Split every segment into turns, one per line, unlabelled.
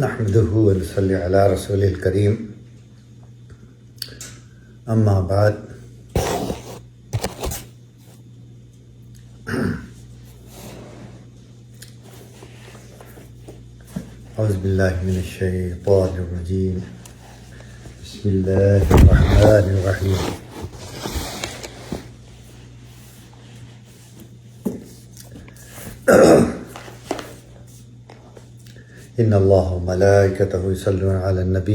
نحمده ونصلي على رسوله الكريم اما بعد اعوذ باللہ من الشیطان الرجیم بسم اللہ الرحمن الرحیم ان اللہ وملائکتہ یصلون علی النبی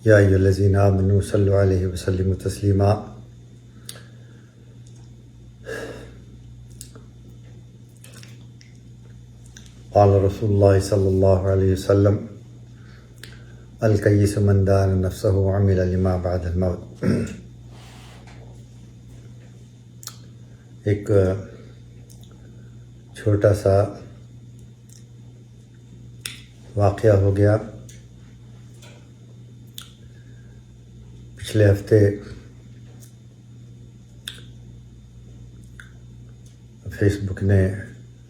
یا ایھا الذین آمنوا صلوا علیہ وسلموا تسلیما قال رسول اللہ صلی اللہ علیہ وسلم الکیس من دان نفسہ وعمل لما بعد الموت۔ ایک چھوٹا سا واقعہ ہو گیا۔ پچھلے ہفتے فیس بک نے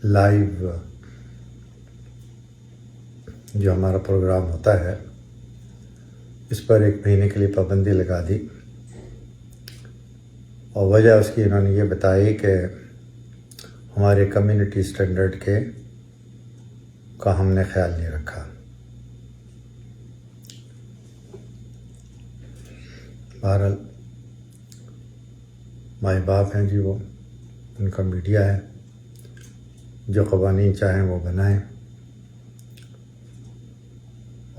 لائیو جو ہمارا پروگرام ہوتا ہے اس پر 1 مہینے کے لیے پابندی لگا دی، اور وجہ اس کی انہوں نے یہ بتائی کہ ہمارے کمیونٹی اسٹینڈرڈ کا ہم نے خیال نہیں رکھا۔ بہرحال مائی باپ ہیں جی، وہ ان کا میڈیا ہے، جو قوانین چاہیں وہ بنائیں،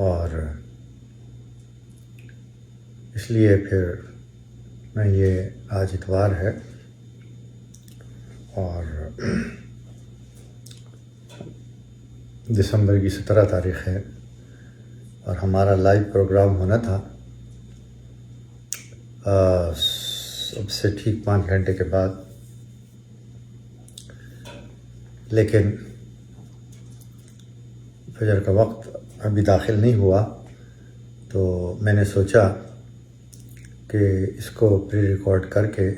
اور اس لیے پھر میں یہ آج اتوار ہے اور دسمبر کی 17 تاریخ ہے، اور ہمارا لائیو پروگرام ہونا تھا اب سے ٹھیک 5 گھنٹے کے بعد، لیکن فجر کا وقت ابھی داخل نہیں ہوا، تو میں نے سوچا کہ اس کو پری ریکارڈ کر کے،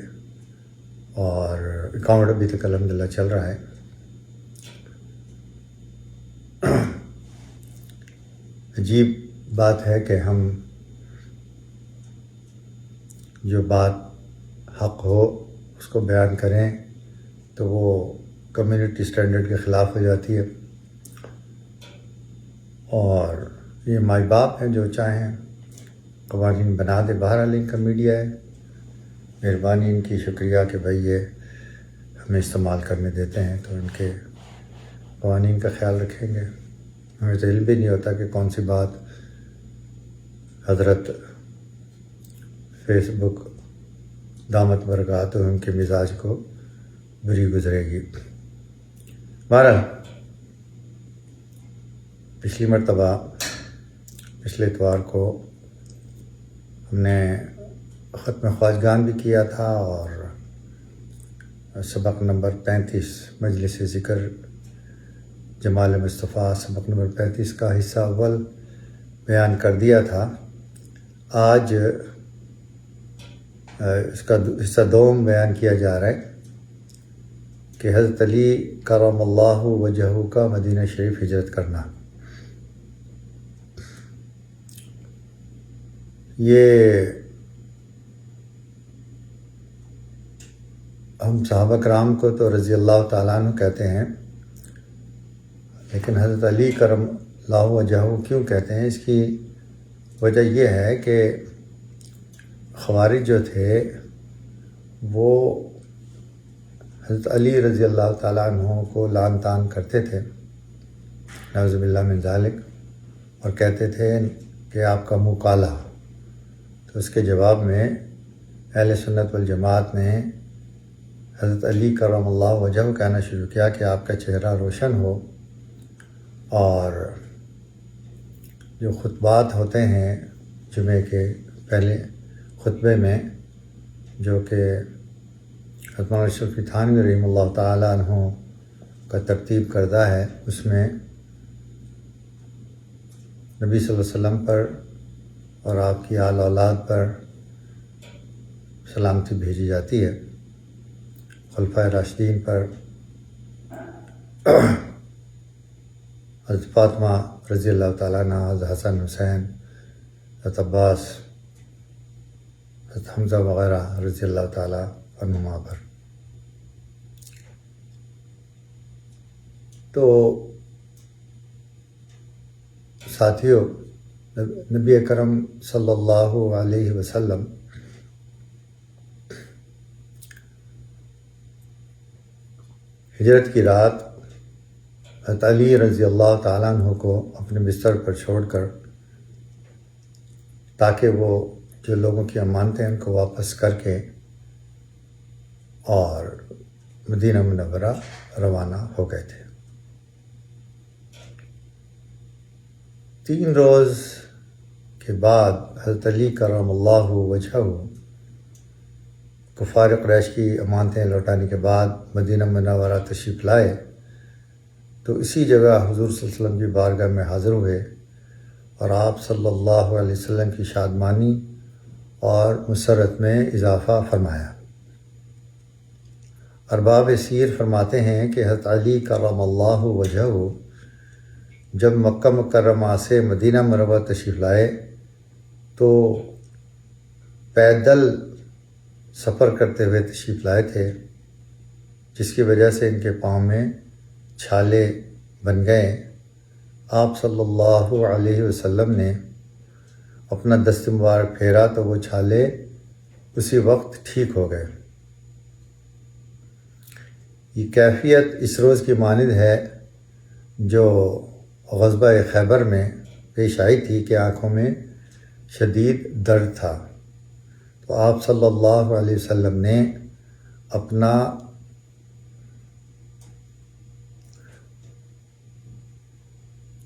اور اکاؤنٹ ابھی تک الحمدللہ چل رہا ہے، عجیب بات ہے کہ ہم جو بات حق ہو اس کو بیان کریں تو وہ کمیونٹی اسٹینڈرڈ کے خلاف ہو جاتی ہے، اور یہ مائی باپ ہیں جو چاہیں قوانین بنا دے۔ بہرحال ان کا میڈیا ہے، مہربانی ان کی، شکریہ کہ بھائی یہ ہمیں استعمال کرنے دیتے ہیں، تو ان کے قوانین کا خیال رکھیں گے۔ ہمیں تو علم بھی نہیں ہوتا کہ کون سی بات حضرت فیس بک دامت برکاتہ ان کے مزاج کو بری گزرے گی۔ بہرحال پچھلی مرتبہ پچھلے اتوار کو ہم نے ختم خواجگان بھی کیا تھا، اور سبق نمبر 35 مجلس ذکر جمال مصطفیٰ سبق نمبر 35 کا حصہ اول بیان کر دیا تھا۔ آج اس کا حصہ دوم بیان کیا جا رہا ہے کہ حضرت علی کرم اللہ وجہہ کا مدینہ شریف ہجرت کرنا۔ یہ ہم صحابہ کرام کو تو رضی اللہ تعالیٰ عنہ کہتے ہیں، لیکن حضرت علی کرم اللہ وجہہ کیوں کہتے ہیں؟ اس کی وجہ یہ ہے کہ خوارج جو تھے وہ حضرت علی رضی اللہ تعالیٰ عنہ کو لعن طعن کرتے تھے، نعوذ باللہ من ذالک، اور کہتے تھے کہ آپ کا منہ کالا۔ تو اس کے جواب میں اہل سنت والجماعت نے حضرت علی کرم اللہ وجہہ کو کہنا شروع کیا کہ آپ کا چہرہ روشن ہو، اور جو خطبات ہوتے ہیں جمعے کے پہلے خطبے میں، جو کہ حضرت مولانا اشرف تھانوی رحمہ اللہ تعالیٰ عنہ کا ترتیب کردہ ہے، اس میں نبی صلی اللہ علیہ وسلم پر اور آپ کی آل اولاد پر سلامتی بھیجی جاتی ہے، خلفائے راشدین پر حضرت فاطمہ رضی اللہ تعالیٰ عنہ، حضرت حسن حسین، حضرت عباس، حضرت حمزہ وغیرہ رضی اللہ تعالیٰ عنہما پر۔ تو ساتھیوں، نبی اکرم صلی اللہ علیہ وسلم ہجرت کی رات حضرت علی رضی اللہ تعالیٰ عنہ کو اپنے بستر پر چھوڑ کر، تاکہ وہ جو لوگوں کی امانتیں ان کو واپس کر کے اور مدینہ منورہ روانہ ہو گئے تھے۔ 3 روز کے بعد حضرت علی کرم اللہ وجہہ کفار قریش کی امانتیں لوٹانے کے بعد مدینہ منورہ تشریف لائے، تو اسی جگہ حضور صلی اللہ علیہ وسلم کی بارگاہ میں حاضر ہوئے اور آپ صلی اللہ علیہ وسلم کی شادمانی اور مسرت میں اضافہ فرمایا۔ ارباب سیر فرماتے ہیں کہ حضرت علی کرم اللہ وجہہ جب مکہ مکرمہ سے مدینہ منورہ تشریف لائے تو پیدل سفر کرتے ہوئے تشریف لائے تھے، جس کی وجہ سے ان کے پاؤں میں چھالے بن گئے۔ آپ صلی اللہ علیہ وسلم نے اپنا دست مبارک پھیرا تو وہ چھالے اسی وقت ٹھیک ہو گئے۔ یہ کیفیت اس روز کی مانند ہے جو غزوہ خیبر میں پیش آئی تھی کہ آنکھوں میں شدید درد تھا، تو آپ صلی اللہ علیہ وسلم نے اپنا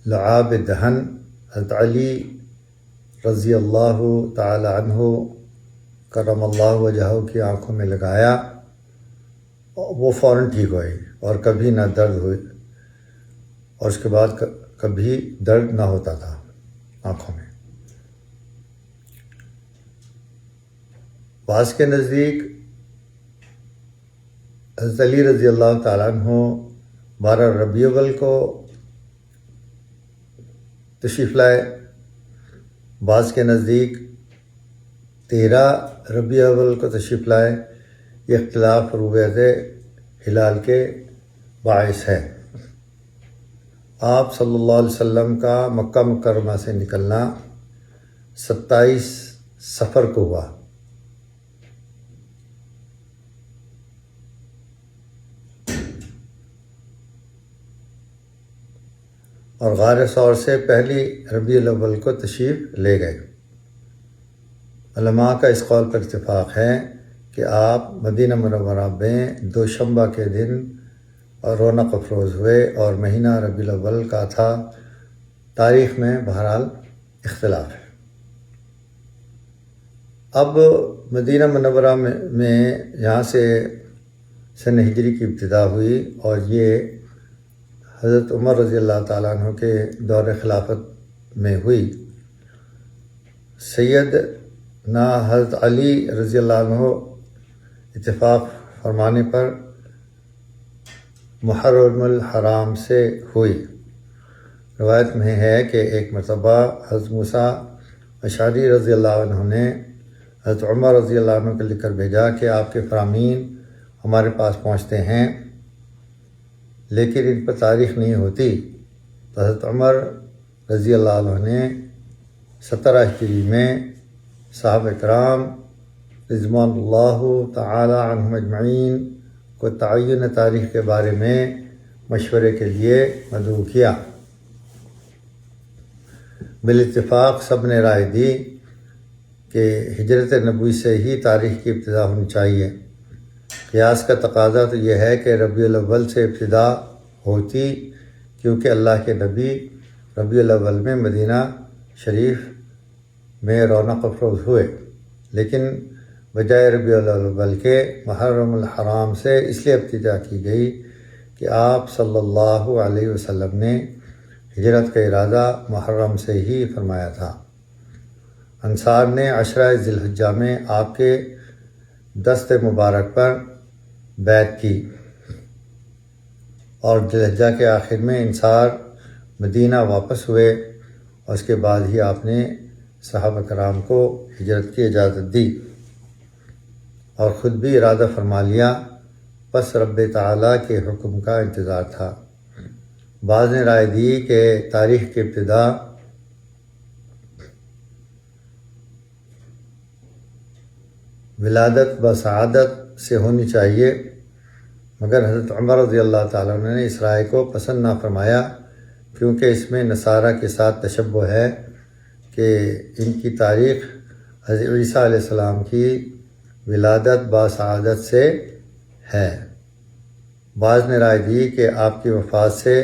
لعاب دہن حضرت علی رضی اللہ تعالی عنہ کرم اللہ وجہہ کی آنکھوں میں لگایا، وہ فوراً ٹھیک ہوئی اور کبھی نہ درد ہوئی، اور اس کے بعد کبھی درد نہ ہوتا تھا آنکھوں میں۔ بعض کے نزدیک حضرت علی رضی اللہ تعالیٰ عنہ 12 ربیع الاول کو تشریف لائے، بعض کے نزدیک 13 ربیع الاول کو تشریف لائے۔ یہ اختلاف رؤیت ہلال کے باعث ہے۔ آپ صلی اللہ علیہ وسلم کا مکہ مکرمہ سے نکلنا 27 صفر کو ہوا۔ اور غار ثور سے پہلی ربیع الاول کو تشریف لے گئے۔ علماء کا اس قول پر اتفاق ہے کہ آپ مدینہ منورہ میں دوشنبہ کے دن رونق افروز ہوئے اور مہینہ ربیع الاول کا تھا۔ تاریخ میں بہرحال اختلاف ہے۔ اب مدینہ منورہ میں یہاں سے سن ہجری کی ابتدا ہوئی اور یہ حضرت عمر رضی اللہ تعالیٰ عنہ کے دور خلافت میں ہوئی۔ سیدنا حضرت علی رضی اللہ عنہ اتفاق فرمانے پر محرم الحرام سے ہوئی۔ روایت میں ہے کہ ایک مرتبہ حضرت موسیٰ اشعری رضی اللہ عنہ نے حضرت عمر رضی اللہ عنہ کو لکھ کر بھیجا کہ آپ کے فرامین ہمارے پاس پہنچتے ہیں لیکن ان پر تاریخ نہیں ہوتی، تو حضرت عمر رضی اللہ عنہ نے 17 ہجری میں صحابہ کرام رضوان اللہ تعالی عنہم اجمعین کو تعین تاریخ کے بارے میں مشورے کے لیے مدعو کیا۔ بالاتفاق سب نے رائے دی کہ ہجرت نبوی سے ہی تاریخ کی ابتدا ہونی چاہیے۔ قیاس کا تقاضا تو یہ ہے کہ ربیع الاول سے ابتدا ہوتی، کیونکہ اللہ کے نبی ربیع الاول میں مدینہ شریف میں رونق افروز ہوئے، لیکن بجائے ربیع الاول کے محرم الحرام سے اس لیے ابتدا کی گئی کہ آپ صلی اللہ علیہ وسلم نے ہجرت کا ارادہ محرم سے ہی فرمایا تھا۔ انصار نے 10 ذی الحجہ میں آپ کے دست مبارک پر بیعت کی اور ذی الحجہ کے آخر میں انصار مدینہ واپس ہوئے اور اس کے بعد ہی آپ نے صحابہ کرام کو ہجرت کی اجازت دی اور خود بھی ارادہ فرما لیا، پس رب تعالیٰ کے حکم کا انتظار تھا۔ بعض نے رائے دی کہ تاریخ کی ابتدا ولادت بسعادت سے ہونی چاہیے، مگر حضرت عمر رضی اللہ تعالیٰ عنہ نے اس رائے کو پسند نہ فرمایا، کیونکہ اس میں نصارہ کے ساتھ تشبہ ہے کہ ان کی تاریخ حضرت عیسیٰ علیہ السلام کی ولادت بسعادت سے ہے۔ بعض نے رائے دی کہ آپ کی وفات سے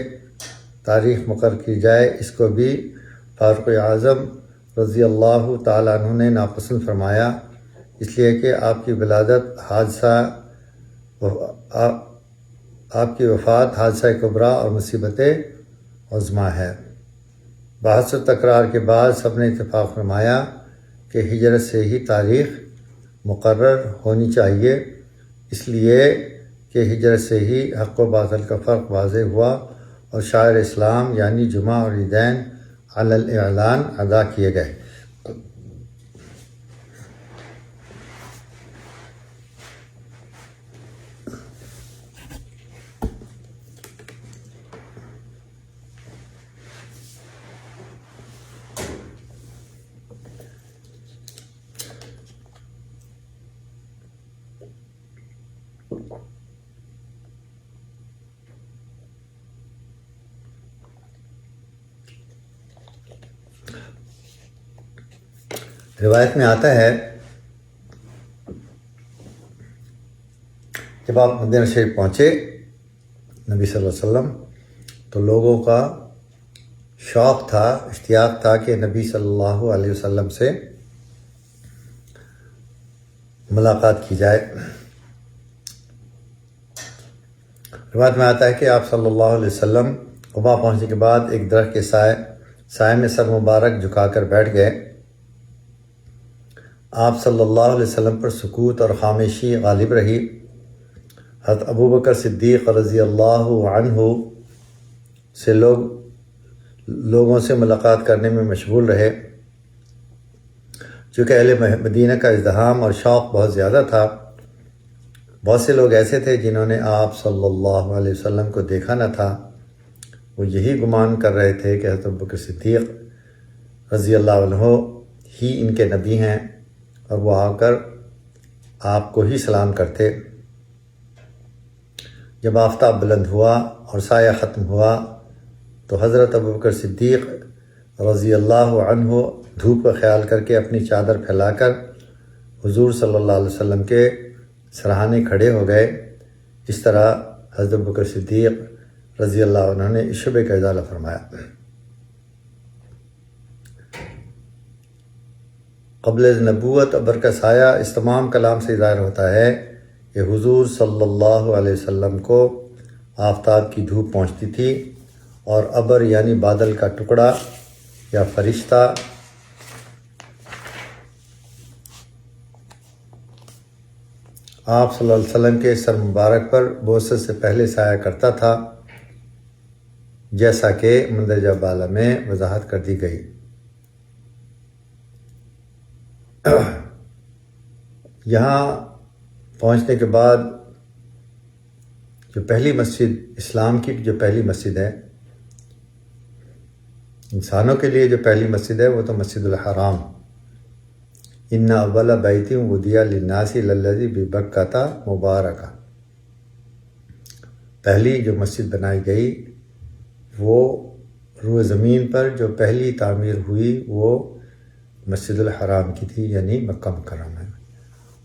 تاریخ مقرر کی جائے، اس کو بھی فاروق اعظم رضی اللہ تعالیٰ عنہ نے ناپسند فرمایا، اس لیے کہ آپ کی وفات حادثہ کبریٰ اور مصیبت عظمیٰ ہے۔ بحث و تکرار کے بعد سب نے اتفاق فرمایا کہ ہجرت سے ہی تاریخ مقرر ہونی چاہیے، اس لیے کہ ہجرت سے ہی حق و باطل کا فرق واضح ہوا اور شعائر اسلام یعنی جمعہ اور عیدین علی الاعلان ادا کیے گئے۔ روایت میں آتا ہے جب آپ مدینہ شریف پہنچے نبی صلی اللہ علیہ وسلم تو لوگوں کا شوق تھا، اشتیاق تھا کہ نبی صلی اللہ علیہ وسلم سے ملاقات کی جائے۔ روایت میں آتا ہے کہ آپ صلی اللہ علیہ وسلم قباء پہنچنے کے بعد ایک درخت کے سائے میں سر مبارک جھکا کر بیٹھ گئے۔ آپ صلی اللہ علیہ وسلم پر سکوت اور خاموشی غالب رہی۔ حضرت ابوبکر صدیق رضی اللہ عنہ سے لوگوں سے ملاقات کرنے میں مشغول رہے، چونکہ اہل مدینہ کا ازدحام اور شوق بہت زیادہ تھا۔ بہت سے لوگ ایسے تھے جنہوں نے آپ صلی اللہ علیہ وسلم کو دیکھا نہ تھا، وہ یہی گمان کر رہے تھے کہ حضرت ابوبکر صدیق رضی اللہ عنہ ہی ان کے نبی ہیں اور وہ آ کر آپ کو ہی سلام کرتے۔ جب آفتاب بلند ہوا اور سایہ ختم ہوا تو حضرت ابوبکر صدیق رضی اللہ عنہ دھوپ کا خیال کر کے اپنی چادر پھیلا کر حضور صلی اللہ علیہ وسلم کے سرہانے کھڑے ہو گئے۔ اس طرح حضرت ابوبکر صدیق رضی اللہ عنہ نے اس شبے کا ازالہ فرمایا۔ قبل نبوت ابر کا سایہ اس تمام کلام سے ظاہر ہوتا ہے کہ حضور صلی اللہ علیہ وسلم کو آفتاب کی دھوپ پہنچتی تھی اور ابر یعنی بادل کا ٹکڑا یا فرشتہ آپ صلی اللہ علیہ وسلم کے سر مبارک پر بوسط سے پہلے سایہ کرتا تھا، جیسا کہ مندرجہ بالا میں وضاحت کر دی گئی۔ یہاں پہنچنے کے بعد جو پہلی مسجد، اسلام کی جو پہلی مسجد ہے، انسانوں کے لیے جو پہلی مسجد ہے وہ تو مسجد الحرام، ان اول بیت وضع للناس للذی ببکۃ مبارکہ، پہلی جو مسجد بنائی گئی وہ روئے زمین پر جو پہلی تعمیر ہوئی وہ مسجد الحرام کی تھی، یعنی مکہ مکرمہ میں،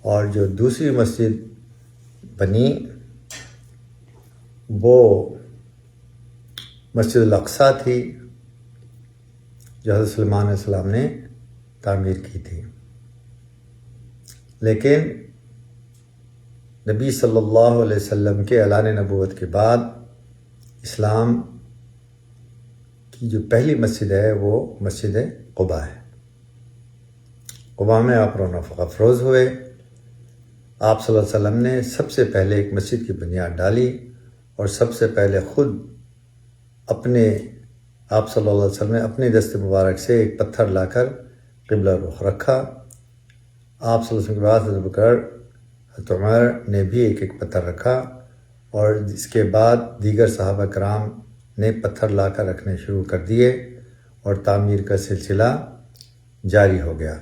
اور جو دوسری مسجد بنی وہ مسجد الاقصیٰ تھی جو حضرت سلیمان علیہ السلام نے تعمیر کی تھی۔ لیکن نبی صلی اللہ علیہ وسلم کے اعلان نبوت کے بعد اسلام کی جو پہلی مسجد ہے وہ مسجد قباء ہے۔ قباء میں آپ رونق افروز ہوئے۔ آپ صلی اللہ علیہ وسلم نے سب سے پہلے ایک مسجد کی بنیاد ڈالی اور سب سے پہلے خود اپنے آپ صلی اللہ علیہ وسلم نے اپنے دست مبارک سے ایک پتھر لا کر قبلہ رخ رکھا۔ آپ صلی اللہ علیہ وسلم کے بعد حضرت بکر، حضرت عمر نے بھی ایک ایک پتھر رکھا، اور اس کے بعد دیگر صحابہ کرام نے پتھر لا کر رکھنے شروع کر دیے اور تعمیر کا سلسلہ جاری ہو گیا۔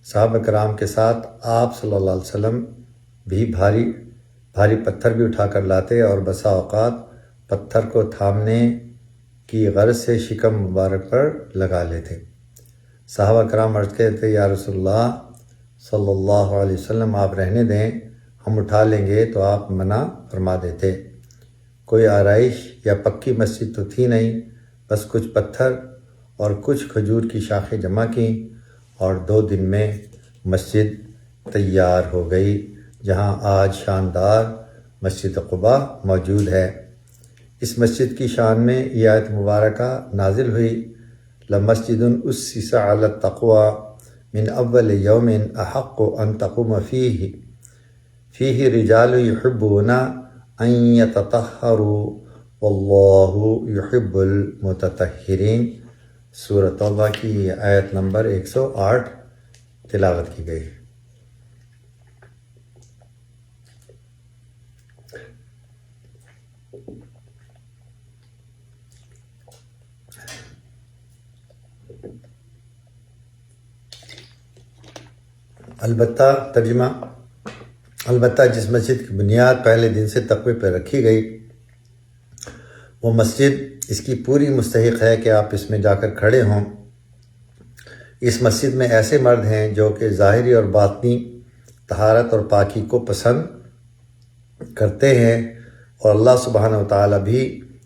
صحابہ کرام کے ساتھ آپ صلی اللہ علیہ وسلم بھی بھاری پتھر بھی اٹھا کر لاتے اور بسا اوقات پتھر کو تھامنے کی غرض سے شکم مبارک پر لگا لیتے۔ صحابہ کرام عرض کہتے، یا رسول اللہ صلی اللہ علیہ وسلم، آپ رہنے دیں، ہم اٹھا لیں گے، تو آپ منع فرما دیتے۔ کوئی آرائش یا پکی مسجد تو تھی نہیں، بس کچھ پتھر اور کچھ کھجور کی شاخیں جمع کیں، اور 2 دن میں مسجد تیار ہو گئی، جہاں آج شاندار مسجد قباء موجود ہے۔ اس مسجد کی شان میں یہ آیت مبارکہ نازل ہوئی، لَمَسْجِدٌ أُسِّسَ عَلَى التَّقْوَى مِنْ أَوَّلِ يَوْمٍ أَحَقُّ أَن تَقُومَ فِيهِ رِجَالٌ يُحِبُّونَ أَن يَتَطَهَّرُوا وَاللَّهُ يُحِبُّ الْمُتَطَهِّرِينَ۔ سورۃ توبہ کی آیت نمبر 108 تلاوت کی گئی۔ ترجمہ: البتہ جس مسجد کی بنیاد پہلے دن سے تقوی پر رکھی گئی، وہ مسجد اس کی پوری مستحق ہے کہ آپ اس میں جا کر کھڑے ہوں۔ اس مسجد میں ایسے مرد ہیں جو کہ ظاہری اور باطنی طہارت اور پاکی کو پسند کرتے ہیں، اور اللہ سبحانہ و تعالیٰ بھی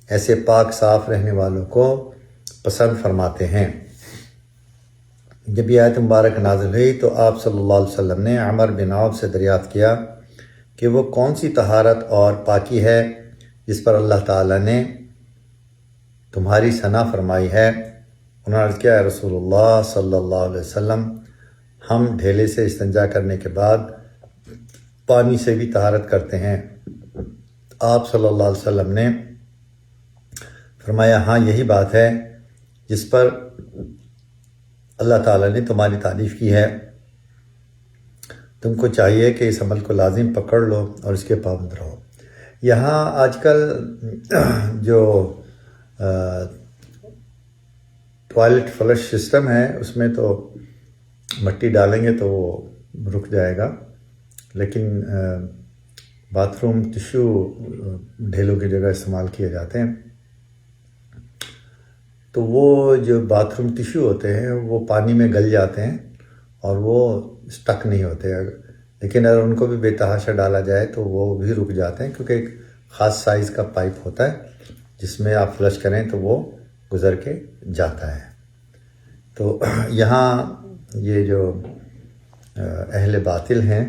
ایسے پاک صاف رہنے والوں کو پسند فرماتے ہیں۔ جب یہ آیت مبارک نازل ہوئی تو آپ صلی اللہ علیہ وسلم نے عمر بن عوف سے دریافت کیا کہ وہ کون سی طہارت اور پاکی ہے جس پر اللہ تعالیٰ نے تمہاری ثنا فرمائی ہے؟ انہوں نے عرض کیا، رسول اللہ صلی اللہ علیہ وسلم، ہم ڈھیلے سے استنجا کرنے کے بعد پانی سے بھی طہارت کرتے ہیں۔ آپ صلی اللہ علیہ وسلم نے فرمایا، ہاں یہی بات ہے جس پر اللہ تعالیٰ نے تمہاری تعریف کی ہے، تم کو چاہیے کہ اس عمل کو لازم پکڑ لو اور اس کے پابند رہو۔ یہاں آج کل جو ٹوائلٹ فلش سسٹم ہے، اس میں تو مٹی ڈالیں گے تو وہ رک جائے گا، لیکن باتھ روم ٹشو ڈھیلوں کی جگہ استعمال کیے جاتے ہیں، تو وہ جو باتھ روم ٹشو ہوتے ہیں وہ پانی میں گل جاتے ہیں اور وہ اسٹک نہیں ہوتے، لیکن اگر ان کو بھی بے تحاشا ڈالا جائے تو وہ بھی رک جاتے ہیں، کیونکہ ایک خاص سائز کا پائپ ہوتا ہے جس میں آپ فلش کریں تو وہ گزر کے جاتا ہے۔ تو یہاں یہ جو اہل باطل ہیں،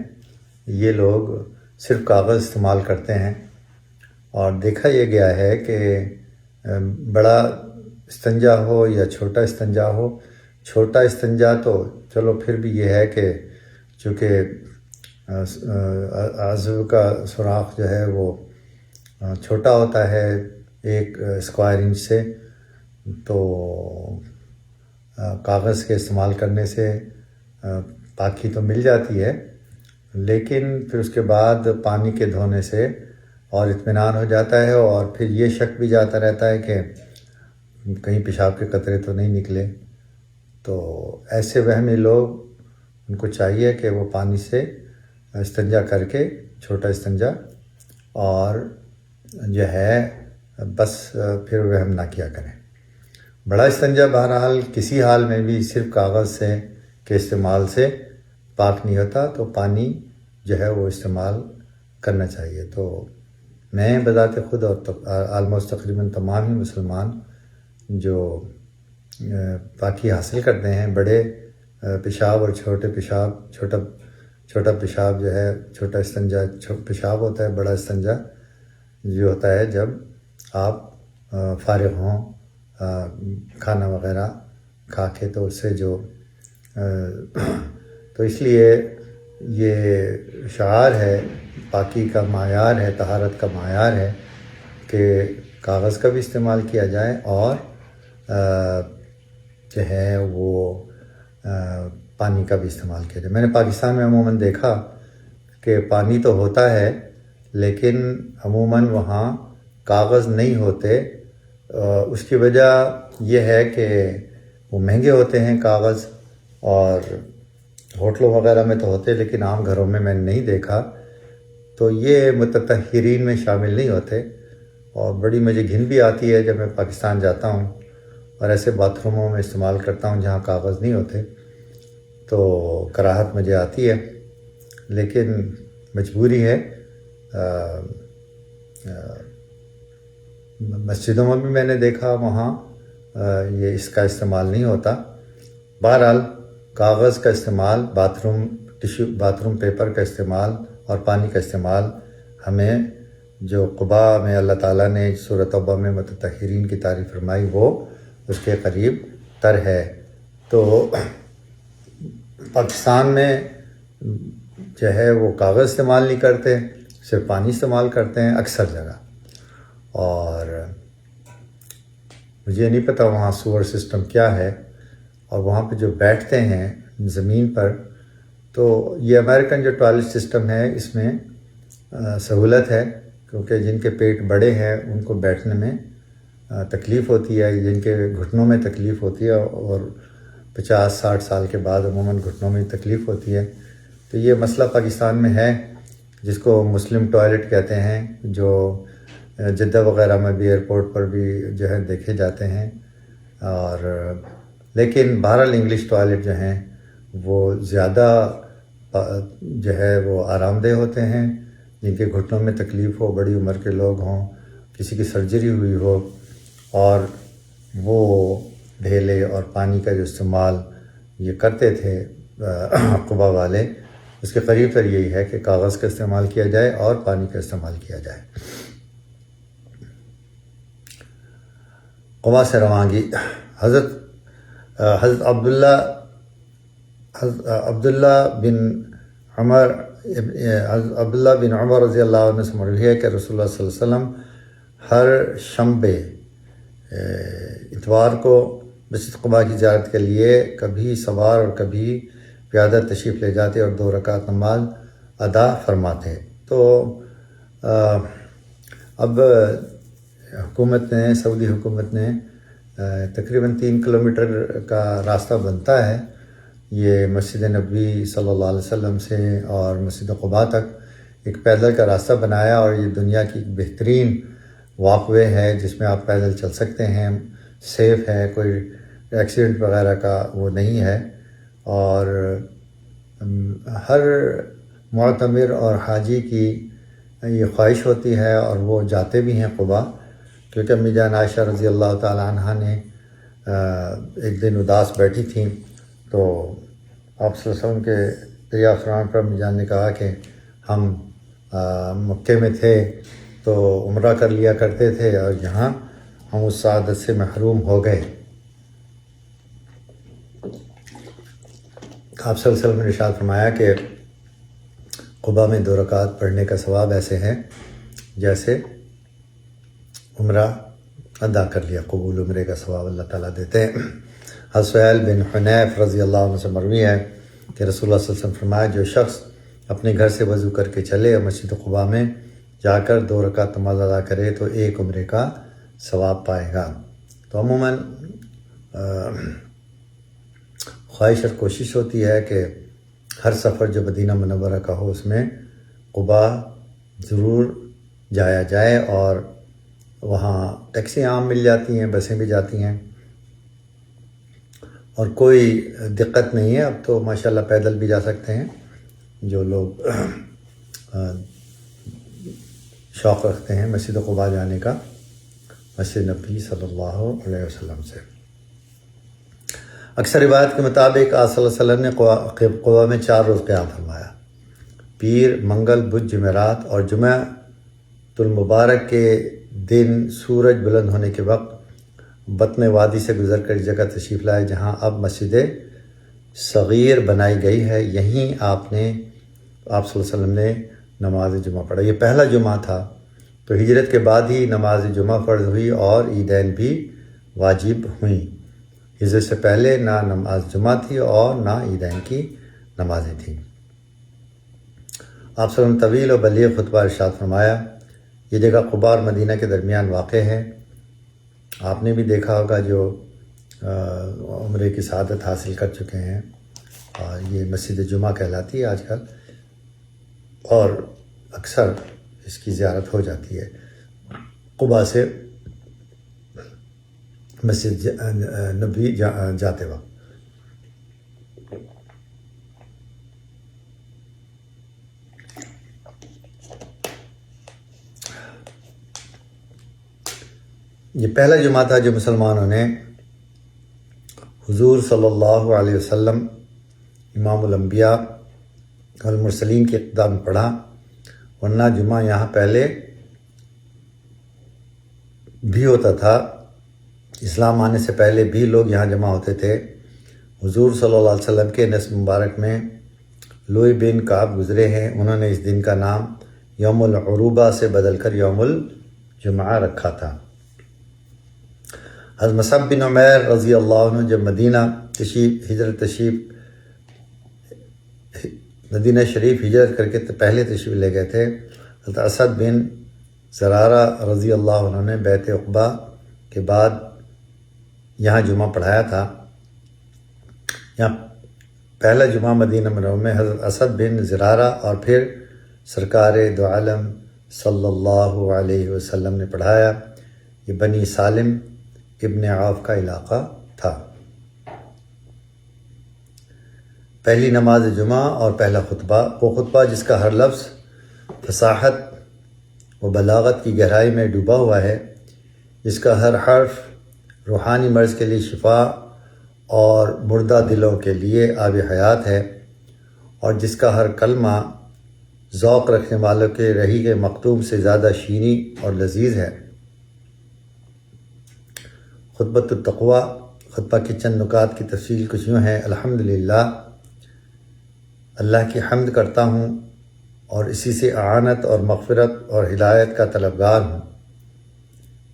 یہ لوگ صرف کاغذ استعمال کرتے ہیں، اور دیکھا یہ گیا ہے کہ بڑا استنجا ہو یا چھوٹا استنجا ہو، چھوٹا استنجا تو چلو پھر بھی یہ ہے کہ چونکہ عضو کا سوراخ جو ہے وہ چھوٹا ہوتا ہے 1 اسکوائر انچ سے، تو کاغذ کے استعمال کرنے سے پاکی تو مل جاتی ہے، لیکن پھر اس کے بعد پانی کے دھونے سے اور اطمینان ہو جاتا ہے، اور پھر یہ شک بھی جاتا رہتا ہے کہ کہیں پیشاب کے قطرے تو نہیں نکلے۔ تو ایسے وہمی لوگ، ان کو چاہیے کہ وہ پانی سے استنجا کر کے، چھوٹا استنجا، اور جو ہے بس پھر وہم نہ کیا کریں۔ بڑا استنجا بہرحال کسی حال میں بھی صرف کاغذ سے کے استعمال سے پاک نہیں ہوتا، تو پانی جو ہے وہ استعمال کرنا چاہیے۔ تو میں بذات خود اور آلموسٹ تقریباً تمام ہی مسلمان جو پاکی حاصل کرتے ہیں، بڑے پیشاب اور چھوٹے پیشاب، چھوٹا پیشاب جو ہے، چھوٹا استنجا پیشاب ہوتا ہے، بڑا استنجا جو ہوتا ہے جب آپ فارغ ہوں کھانا وغیرہ کھا کے، تو اس سے جو تو اس لیے یہ شعار ہے، پاکی کا معیار ہے، طہارت کا معیار ہے کہ کاغذ کا بھی استعمال کیا جائے اور جو ہے وہ پانی کا بھی استعمال کیا جائے۔ میں نے پاکستان میں عموماً دیکھا کہ پانی تو ہوتا ہے لیکن عموماً وہاں کاغذ نہیں ہوتے۔ اس کی وجہ یہ ہے کہ وہ مہنگے ہوتے ہیں کاغذ، اور ہوٹلوں وغیرہ میں تو ہوتے لیکن عام گھروں میں نے نہیں دیکھا، تو یہ متطہرین میں شامل نہیں ہوتے۔ اور بڑی مجھے گھن بھی آتی ہے جب میں پاکستان جاتا ہوں اور ایسے باتھ روموں میں استعمال کرتا ہوں جہاں کاغذ نہیں ہوتے، تو کراہت مجھے آتی ہے، لیکن مجبوری ہے۔ مسجدوں میں بھی میں نے دیکھا وہاں یہ اس کا استعمال نہیں ہوتا۔ بہرحال کاغذ کا استعمال، باتھ روم پیپر کا استعمال اور پانی کا استعمال ہمیں، جو قبا میں اللہ تعالیٰ نے سورۃ توبہ میں متطہرین کی تعریف فرمائی، وہ اس کے قریب تر ہے۔ تو پاکستان میں جو ہے وہ کاغذ استعمال نہیں کرتے، صرف پانی استعمال کرتے ہیں اکثر جگہ۔ اور مجھے نہیں پتہ وہاں سیور سسٹم کیا ہے، اور وہاں پہ جو بیٹھتے ہیں زمین پر، تو یہ امریکن جو ٹوائلٹ سسٹم ہے اس میں سہولت ہے، کیونکہ جن کے پیٹ بڑے ہیں ان کو بیٹھنے میں تکلیف ہوتی ہے، جن کے گھٹنوں میں تکلیف ہوتی ہے، اور 50-60 سال کے بعد عموماً گھٹنوں میں تکلیف ہوتی ہے۔ تو یہ مسئلہ پاکستان میں ہے، جس کو مسلم ٹوائلٹ کہتے ہیں، جو جدہ وغیرہ میں بھی ایئرپورٹ پر بھی جو ہے دیکھے جاتے ہیں۔ اور لیکن بہرحال انگلش ٹوائلٹ جو ہیں وہ زیادہ جو ہے وہ آرام دہ ہوتے ہیں۔ جن کے گھٹنوں میں تکلیف ہو، بڑی عمر کے لوگ ہوں، کسی کی سرجری ہوئی ہو، اور وہ ڈھیلے اور پانی کا جو استعمال یہ کرتے تھے قبا والے، اس کے قریب تر یہی ہے کہ کاغذ کا استعمال کیا جائے اور پانی کا استعمال کیا جائے۔ قبا سے روانگی، حضرت عبداللہ بن عمر رضی اللہ عنہ سے مروی ہے کہ رسول اللہ صلی اللہ علیہ وسلم ہر شنبے اتوار کو مسجد قباء کی زیارت کے لیے کبھی سوار اور کبھی پیادہ تشریف لے جاتے اور 2 رکعت نماز ادا فرماتے۔ تو اب حکومت نے، سعودی حکومت نے تقریباً 3 کلومیٹر کا راستہ بنتا ہے یہ مسجد نبوی صلی اللہ علیہ وسلم سے اور مسجد قباء تک ایک پیدل کا راستہ بنایا، اور یہ دنیا کی بہترین واک وے ہے جس میں آپ پیدل چل سکتے ہیں، سیف ہے، کوئی ایکسیڈنٹ وغیرہ کا وہ نہیں ہے۔ اور ہر معتمر اور حاجی کی یہ خواہش ہوتی ہے، اور وہ جاتے بھی ہیں قباء، کیونکہ امی جان عائشہ رضی اللہ تعالیٰ عنہ نے ایک دن اداس بیٹھی تھیں، تو آپ صلی اللہ علیہ وسلم کے دریافت فرمان پر امی جان نے کہا کہ ہم مکے میں تھے تو عمرہ کر لیا کرتے تھے، اور یہاں ہم اس سعادت سے محروم ہو گئے۔ آپ صلی اللہ علیہ وسلم نے ارشاد فرمایا کہ قباء میں 2 رکعت پڑھنے کا ثواب ایسے ہے جیسے عمرہ ادا کر لیا، قبول عمرے کا ثواب اللہ تعالیٰ دیتے ہیں۔ حضرت سہیل بن حنیف رضی اللہ عنہ سے مروی ہے کہ رسول اللہ صلی اللہ علیہ وسلم فرمایا، جو شخص اپنے گھر سے وضو کر کے چلے اور مسجد قباء میں جا کر 2 رکعت نماز ادا کرے تو 1 عمرے کا ثواب پائے گا۔ تو عموماً خواہش اور کوشش ہوتی ہے کہ ہر سفر جو مدینہ منورہ کا ہو اس میں قباء ضرور جایا جائے، اور وہاں ٹیکسی عام مل جاتی ہیں، بسیں بھی جاتی ہیں، اور کوئی دقت نہیں ہے۔ اب تو ماشاءاللہ پیدل بھی جا سکتے ہیں جو لوگ شوق رکھتے ہیں مسجد قباء جانے کا، مسجد نبی صلی اللہ علیہ وسلم سے۔ اکثر روایت کے مطابق آپ صلی اللہ علیہ وسلم نے قباء میں 4 روز قیام فرمایا، پیر، منگل، بدھ، جمعرات، اور جمعہ المبارک کے دن سورج بلند ہونے کے وقت بطن وادی سے گزر کر جگہ تشریف لائے جہاں اب مسجد صغیر بنائی گئی ہے۔ یہیں آپ صلی اللہ علیہ وسلم نے نماز جمعہ پڑھا۔ یہ پہلا جمعہ تھا، تو ہجرت کے بعد ہی نماز جمعہ فرض ہوئی اور عیدین بھی واجب ہوئیں۔ ہجرت سے پہلے نہ نماز جمعہ تھی اور نہ عیدین کی نمازیں تھیں۔ آپ صلی اللہ علیہ وسلم طویل و بلیغ خطبہ ارشاد فرمایا۔ یہ جگہ قباء اور مدینہ کے درمیان واقع ہے۔ آپ نے بھی دیکھا ہوگا جو عمرے کی سعادت حاصل کر چکے ہیں، اور یہ مسجد جمعہ کہلاتی ہے آج کل، اور اکثر اس کی زیارت ہو جاتی ہے قباء سے مسجد نبی جاتے وقت۔ یہ پہلا جمعہ تھا جو مسلمانوں نے حضور صلی اللہ علیہ وسلم امام الانبیاء والمرسلین کے اقتداء میں پڑھا، ورنہ جمعہ یہاں پہلے بھی ہوتا تھا۔ اسلام آنے سے پہلے بھی لوگ یہاں جمع ہوتے تھے۔ حضور صلی اللہ علیہ وسلم کے نسب مبارک میں لوئی بن کعب گزرے ہیں، انہوں نے اس دن کا نام یوم العروبہ سے بدل کر یوم الجمعہ رکھا تھا۔ حضرت مصعب بن عمیر رضی اللہ عنہ جب مدینہ شریف ہجرت کر کے پہلے تشریف لے گئے تھے، حضرت اسد بن زرارہ رضی اللہ عنہ نے بیعت عقبہ کے بعد یہاں جمعہ پڑھایا تھا۔ یہاں پہلا جمعہ مدینہ منورہ میں حضرت اسد بن زرارہ اور پھر سرکار دو عالم صلی اللہ علیہ وسلم نے پڑھایا۔ یہ بنی سالم ابن عوف کا علاقہ تھا۔ پہلی نماز جمعہ اور پہلا خطبہ، وہ خطبہ جس کا ہر لفظ فصاحت و بلاغت کی گہرائی میں ڈوبا ہوا ہے، جس کا ہر حرف روحانی مرض کے لیے شفا اور مردہ دلوں کے لیے آب حیات ہے، اور جس کا ہر کلمہ ذوق رکھنے والوں کے رحیق مختوم سے زیادہ شیریں اور لذیذ ہے۔ خطبۃ التقویٰ، خطبہ کی چند نکات کی تفصیل کچھ یوں ہے۔ الحمدللہ، اللہ کی حمد کرتا ہوں اور اسی سے اعانت اور مغفرت اور ہدایت کا طلبگار ہوں۔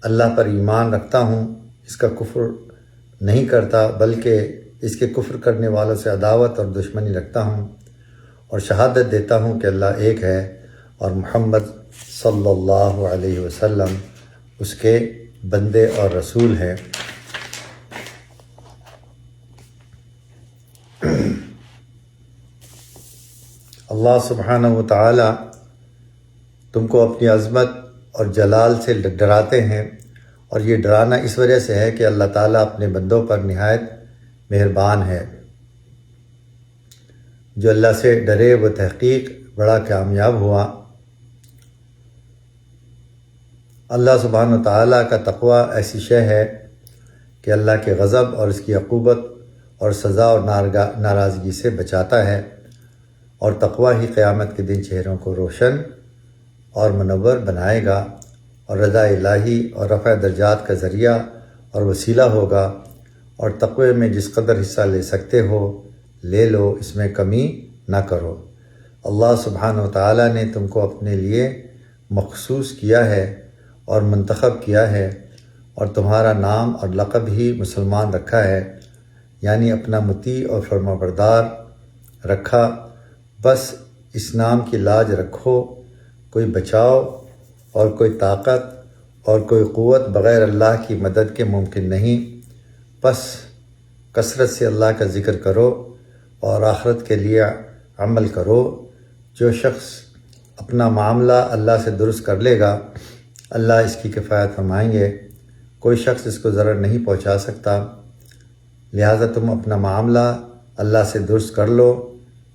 اللہ پر ایمان رکھتا ہوں، اس کا کفر نہیں کرتا بلکہ اس کے کفر کرنے والوں سے عداوت اور دشمنی رکھتا ہوں، اور شہادت دیتا ہوں کہ اللہ ایک ہے اور محمد صلی اللہ علیہ وسلم اس کے بندے اور رسول ہیں۔ اللہ سبحانہ و تعالی تم کو اپنی عظمت اور جلال سے ڈراتے ہیں، اور یہ ڈرانا اس وجہ سے ہے کہ اللہ تعالیٰ اپنے بندوں پر نہایت مہربان ہے۔ جو اللہ سے ڈرے وہ تحقیق بڑا کامیاب ہوا۔ اللہ سبحانہ و تعالیٰ کا تقویٰ ایسی شے ہے کہ اللہ کے غضب اور اس کی عقوبت اور سزا اور ناراضگی سے بچاتا ہے، اور تقویٰ ہی قیامت کے دن چہروں کو روشن اور منور بنائے گا، اور رضا الہی اور رفع درجات کا ذریعہ اور وسیلہ ہوگا۔ اور تقوی میں جس قدر حصہ لے سکتے ہو لے لو، اس میں کمی نہ کرو۔ اللہ سبحانہ و تعالیٰ نے تم کو اپنے لیے مخصوص کیا ہے اور منتخب کیا ہے، اور تمہارا نام اور لقب ہی مسلمان رکھا ہے، یعنی اپنا مطیع اور فرمانبردار رکھا۔ بس اس نام کی لاج رکھو۔ کوئی بچاؤ اور کوئی طاقت اور کوئی قوت بغیر اللہ کی مدد کے ممکن نہیں۔ بس کثرت سے اللہ کا ذکر کرو اور آخرت کے لیے عمل کرو۔ جو شخص اپنا معاملہ اللہ سے درست کر لے گا، اللہ اس کی کفایت فرمائیں گے، کوئی شخص اس کو ضرر نہیں پہنچا سکتا۔ لہٰذا تم اپنا معاملہ اللہ سے درست کر لو،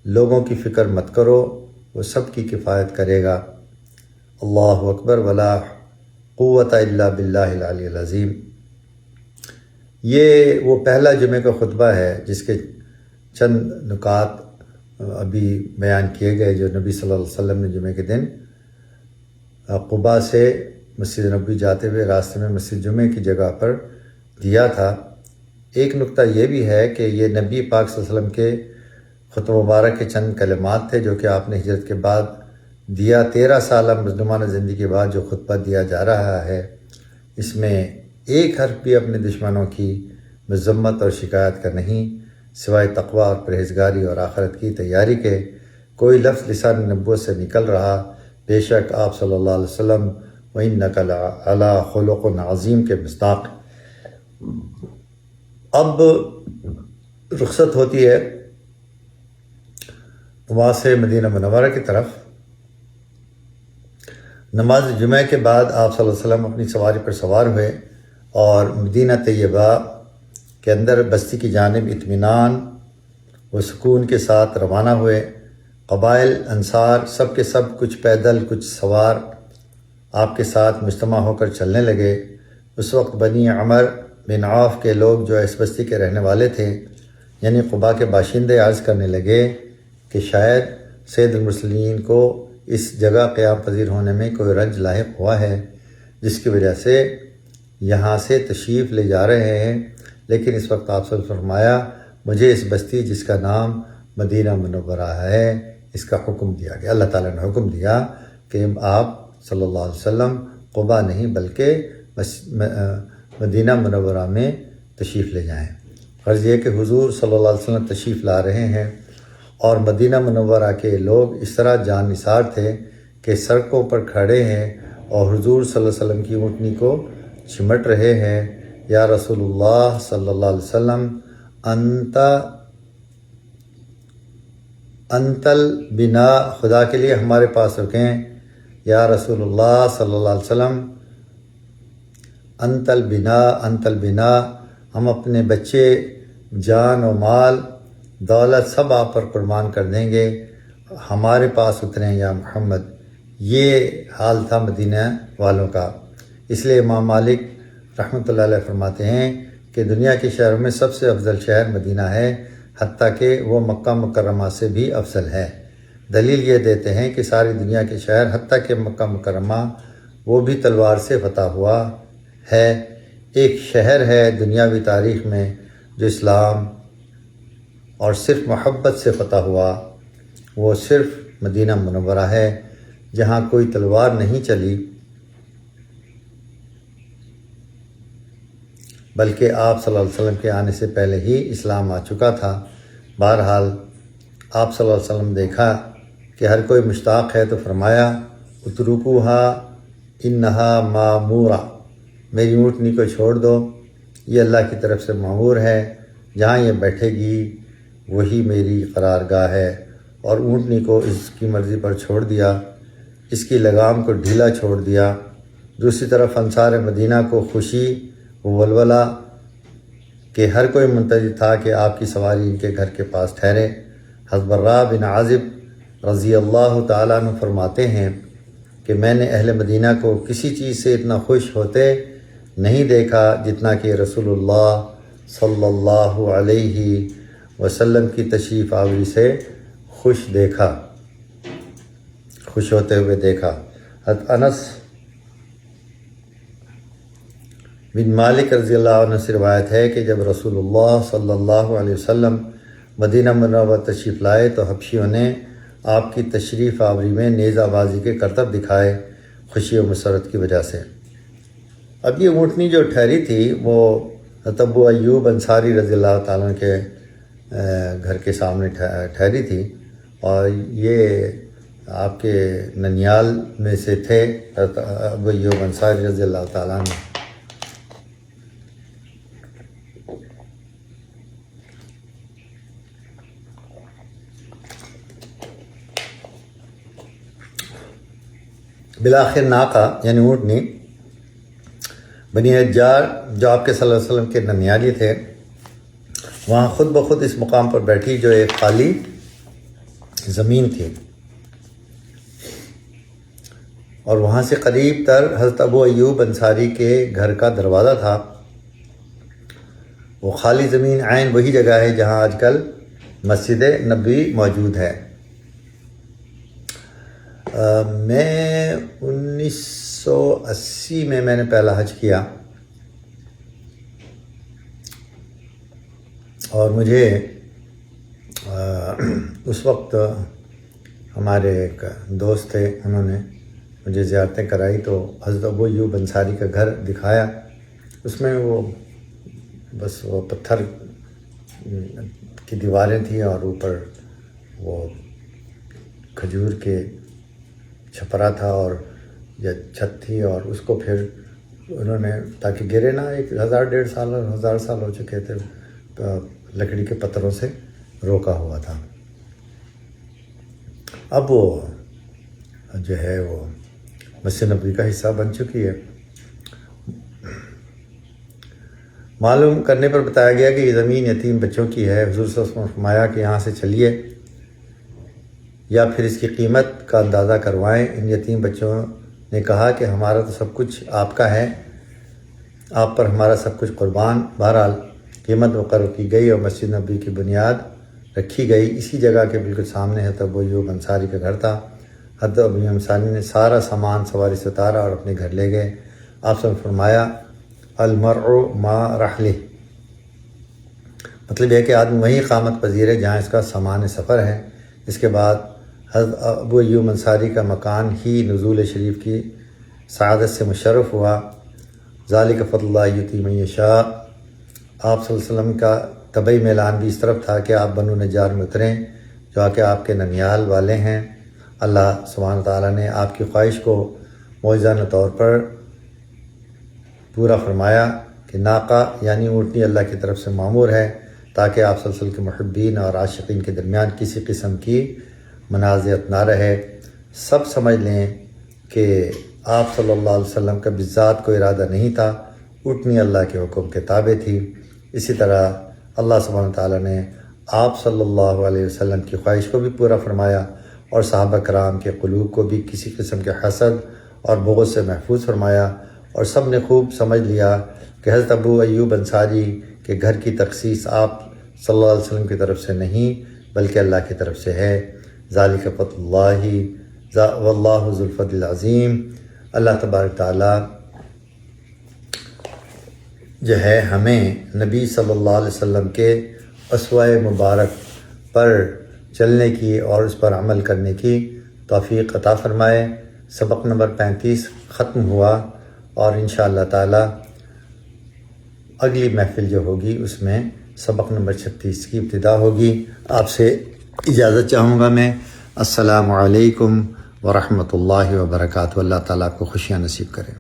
لوگوں کی فکر مت کرو، وہ سب کی کفایت کرے گا۔ اللہ اکبر ولا قوت الا باللہ العلی العظیم۔ یہ وہ پہلا جمعہ کا خطبہ ہے جس کے چند نکات ابھی بیان کیے گئے، جو نبی صلی اللہ علیہ وسلم نے جمعہ کے دن قباء سے مسجد نبوی جاتے ہوئے راستے میں مسجد جمعہ کی جگہ پر دیا تھا۔ ایک نقطہ یہ بھی ہے کہ یہ نبی پاک صلی اللہ علیہ وسلم کے خطبہ مبارک کے چند کلمات تھے جو کہ آپ نے ہجرت کے بعد دیا۔ 13 سالہ مظلومانہ زندگی کے بعد جو خطبہ دیا جا رہا ہے، اس میں ایک حرف بھی اپنے دشمنوں کی مذمت اور شکایت کا نہیں، سوائے تقوی اور پرہیزگاری اور آخرت کی تیاری کے۔ کوئی لفظ لسان نبوت سے نکل رہا، بے شک آپ صلی اللہ علیہ وسلم وَإِنَّكَ لَعَلَىٰ خُلُقٍ عظیم کے مصداق۔ اب رخصت ہوتی ہے وہاں سے مدینہ منورہ کی طرف۔ نماز جمعہ کے بعد آپ صلی اللہ علیہ وسلم اپنی سواری پر سوار ہوئے اور مدینہ طیبہ کے اندر بستی کی جانب اطمینان و سکون کے ساتھ روانہ ہوئے۔ قبائل انصار سب کے سب کچھ پیدل کچھ سوار آپ کے ساتھ مجتمع ہو کر چلنے لگے۔ اس وقت بنی عمر بن عوف کے لوگ جو اس بستی کے رہنے والے تھے یعنی قباء کے باشندے عرض کرنے لگے کہ شاید سید المرسلین کو اس جگہ قیام پذیر ہونے میں کوئی رنج لاحق ہوا ہے، جس کی وجہ سے یہاں سے تشریف لے جا رہے ہیں، لیکن اس وقت آپ سے فرمایا مجھے اس بستی جس کا نام مدینہ منورہ ہے اس کا حکم دیا گیا۔ اللہ تعالیٰ نے حکم دیا کہ آپ صلی اللہ علیہ وسلم قباء نہیں بلکہ مدینہ منورہ میں تشریف لے جائیں۔ غرض یہ کہ حضور صلی اللہ علیہ وسلم تشریف لا رہے ہیں اور مدینہ منورہ کے لوگ اس طرح جان نثار تھے کہ سڑکوں پر کھڑے ہیں اور حضور صلی اللہ علیہ وسلم کی اونٹنی کو چمٹ رہے ہیں۔ یا رسول اللہ صلی اللہ علیہ وسلم انتل بنا، خدا کے لیے ہمارے پاس رکیں۔ یا رسول اللہ صلی اللہ علیہ وسلم انتل بنا، ہم اپنے بچے، جان و مال، دولت سب آپ پر قربان کر دیں گے، ہمارے پاس اتریں یا محمد۔ یہ حال تھا مدینہ والوں کا۔ اس لیے امام مالک رحمۃ اللہ علیہ فرماتے ہیں کہ دنیا کے شہروں میں سب سے افضل شہر مدینہ ہے، حتیٰ کہ وہ مکہ مکرمہ سے بھی افضل ہے۔ دلیل یہ دیتے ہیں کہ ساری دنیا کے شہر حتیٰ کہ مکہ مکرمہ وہ بھی تلوار سے فتح ہوا ہے۔ ایک شہر ہے دنیاوی تاریخ میں جو اسلام اور صرف محبت سے فتح ہوا، وہ صرف مدینہ منورہ ہے، جہاں کوئی تلوار نہیں چلی بلکہ آپ صلی اللہ علیہ وسلم کے آنے سے پہلے ہی اسلام آ چکا تھا۔ بہرحال آپ صلی اللہ علیہ وسلم دیکھا کہ ہر کوئی مشتاق ہے تو فرمایا اترکوہا انہا مامورہ، میری اونٹنی کو چھوڑ دو، یہ اللہ کی طرف سے مامور ہے، جہاں یہ بیٹھے گی وہی میری قرارگاہ ہے۔ اور اونٹنی کو اس کی مرضی پر چھوڑ دیا، اس کی لگام کو ڈھیلا چھوڑ دیا۔ دوسری طرف انصار مدینہ کو خوشی و ولولہ کہ ہر کوئی منتظر تھا کہ آپ کی سواری ان کے گھر کے پاس ٹھہرے۔ حضرت براء بن عازب رضی اللہ تعالیٰ عنہ فرماتے ہیں کہ میں نے اہل مدینہ کو کسی چیز سے اتنا خوش ہوتے نہیں دیکھا جتنا کہ رسول اللہ صلی اللہ علیہ وسلم کی تشریف آوری سے خوش ہوتے ہوئے دیکھا۔ حضرت انس بن مالک رضی اللہ عنہ سے روایت ہے کہ جب رسول اللہ صلی اللہ علیہ وسلم مدینہ منورہ تشریف لائے تو حبشیوں نے آپ کی تشریف آوری میں نیزہ بازی کے کرتب دکھائے خوشی و مسرت کی وجہ سے۔ اب یہ اونٹنی جو ٹھہری تھی وہ ابو ایوب انصاری رضی اللہ تعالیٰ کے گھر کے سامنے ٹھہری تھی، اور یہ آپ کے ننیال میں سے تھے ابو ایوب انصاری رضی اللہ تعالیٰ عنہ۔ بالآخر ناقہ یعنی اونٹنی بنی حجار جو آپ کے صلی اللہ علیہ وسلم کے ننیالی تھے وہاں خود بخود اس مقام پر بیٹھی جو ایک خالی زمین تھی، اور وہاں سے قریب تر حضرت ابو ایوب انصاری کے گھر کا دروازہ تھا۔ وہ خالی زمین عین وہی جگہ ہے جہاں آج کل مسجد نبوی موجود ہے۔ میں 1980 میں نے پہلا حج کیا، اور مجھے اس وقت ہمارے ایک دوست تھے، انہوں نے مجھے زیارتیں کرائی تو حضرت ابو ایوب انصاری کا گھر دکھایا، اس میں وہ بس وہ پتھر کی دیواریں تھیں اور اوپر وہ کھجور کے چھپرا تھا اور یا چھت تھی، اور اس کو پھر انہوں نے تاکہ گرے نہ، 1000 سال 1000 سال ہو چکے تھے، لکڑی کے پتھروں سے روکا ہوا تھا۔ اب وہ جو ہے وہ مسجد نبوی کا حصہ بن چکی ہے۔ معلوم کرنے پر بتایا گیا کہ یہ زمین یتیم بچوں کی ہے۔ حضور صلی اللہ علیہ وسلم نے فرمایا کہ یہاں سے چلیے یا پھر اس کی قیمت کا اندازہ کروائیں۔ ان یتیم بچوں نے کہا کہ ہمارا تو سب کچھ آپ کا ہے، آپ پر ہمارا سب کچھ قربان۔ بہرحال قیمت مقرر کی گئی اور مسجد نبوی کی بنیاد رکھی گئی۔ اسی جگہ کے بالکل سامنے حضرت ابو ایوب انصاری کا گھر تھا۔ حضرت ابو ایوب انصاری نے سارا سامان سواری سے اتارا اور اپنے گھر لے گئے۔ آپ نے فرمایا المرء ما رحلہ، مطلب یہ کہ آدمی وہیں اقامت پذیر ہے جہاں اس کا سامان سفر ہے۔ اس کے بعد حضرت ابو ایوب انصاری کا مکان ہی نزول شریف کی سعادت سے مشرف ہوا۔ ذالک فضل اللہ یؤتی من یشاء۔ آپ صلی اللہ علیہ وسلم کا طبعی میلان بھی اس طرف تھا کہ آپ بنو نجار میں اتریں جو کہ آپ کے ننیال والے ہیں۔ اللہ سبحانہ تعالیٰ نے آپ کی خواہش کو معجزانہ طور پر پورا فرمایا کہ ناقہ یعنی اونٹنی اللہ کی طرف سے مامور ہے تاکہ آپ صلی اللہ علیہ وسلم کے محبین اور عاشقین کے درمیان کسی قسم کی منازعت نہ رہے۔ سب سمجھ لیں کہ آپ صلی اللہ علیہ وسلم کا بذات کوئی ارادہ نہیں تھا، اونٹنی اللہ کے حکم کے تابع تھی۔ اسی طرح اللہ سبحانہ تعالیٰ نے آپ صلی اللہ علیہ وسلم کی خواہش کو بھی پورا فرمایا اور صحابہ کرام کے قلوب کو بھی کسی قسم کے حسد اور بغض سے محفوظ فرمایا، اور سب نے خوب سمجھ لیا کہ حضرت ابو ایوب انصاری کے گھر کی تخصیص آپ صلی اللہ علیہ وسلم کی طرف سے نہیں بلکہ اللہ کی طرف سے ہے۔ ذالک فضل اللہ واللہ ذو الفضل العظیم۔ اللہ تبارک تعالیٰ جو ہے ہمیں نبی صلی اللہ علیہ وسلم کے اسوہ مبارک پر چلنے کی اور اس پر عمل کرنے کی توفیق عطا فرمائے۔ سبق نمبر 35 ختم ہوا، اور انشاءاللہ تعالیٰ اگلی محفل جو ہوگی اس میں سبق نمبر 36 کی ابتدا ہوگی۔ آپ سے اجازت چاہوں گا میں۔ السلام علیکم ورحمۃ اللہ وبرکاتہ۔ اللہ تعالیٰ کو خوشیاں نصیب کرے۔